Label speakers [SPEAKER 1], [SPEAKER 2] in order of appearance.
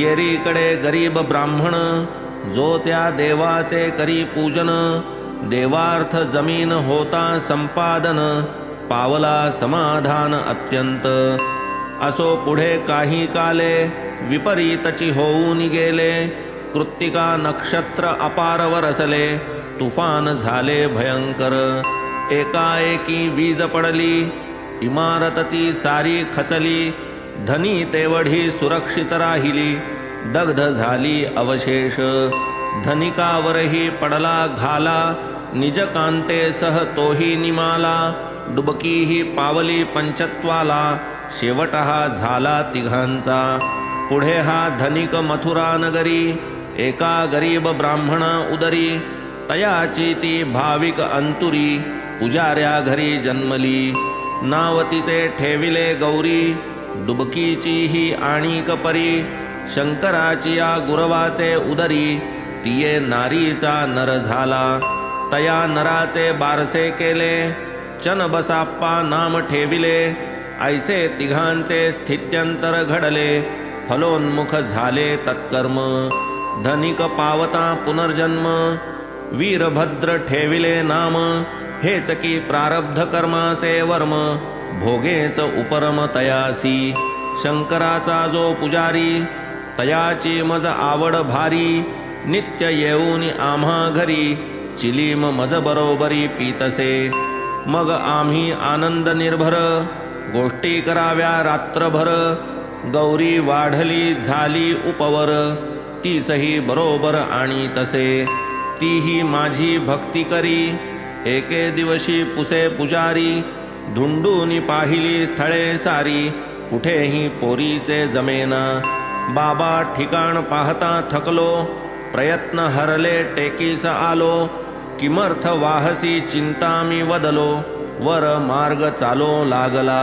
[SPEAKER 1] येरीकडे गरीब ब्राह्मण, जो त्या देवाचे करी पूजन, देवार्थ जमीन होता संपादन, पावला समाधान अत्यंत। असो पुढे काही काले, विपरीतची होऊन गेले, कृत्तिका नक्षत्र अपार वरसले, तुफान झाले भयंकर। एकाएकी वीज पडली, इमारत ती सारी खचली, धनी तेवढी सुरक्षित राहिली, दग्ध झाली अवशेष। धनिकावरही पडला घाला, निज कांते सह तोही निमाला, डुबकीही पावली पंचत्वाला, शेवट हा झाला तिघांचा। पुढे हा धनिक मथुरा नगरी, एका गरीब ब्राह्मणा उदरी, तयाची ती भाविक अंतुरी, पुजाऱ्या घरी जन्मली। नाव तिचे ठेविले गौरी, डुबकीची ही आणिक परी, शंकराची या गुरवाचे उदरी, तिये नारीचा नर झाला। तया नराचे बारसे केले, चनबसाप्पा नाम ठेविले, ऐसे तिघांचे स्थित्यंतर घडले, फलोन्मुख झाले तत्कर्म। धनिक पावता पुनर्जन्म, वीरभद्र ठेविले नाम, हेच की प्रारब्ध कर्माचे वर्म, भोगेच उपरम तयासी। शंकराचा जो पुजारी, तयाची मज आवड भारी, नित्य येऊन आम्हा घरी, चिलीम मज बरोबरी पीतसे। मग आम्ही आनंद निर्भर, गोष्टी कराव्या रात्रभर, गौरी वाढली झाली उपवर, तीसही बरोबर आणि तसे। तीही माझी भक्ती करी, एके दिवशी पुसे पुजारी, धुंडूनी पाहिली स्थळे सारी, कुठेही पोरीचे जमेना। बाबा ठिकाण पाहता थकलो, प्रयत्न हरले टेकीस आलो, किमर्थ वाहसी चिंता मी वदलो, वर मार्ग चालो लागला।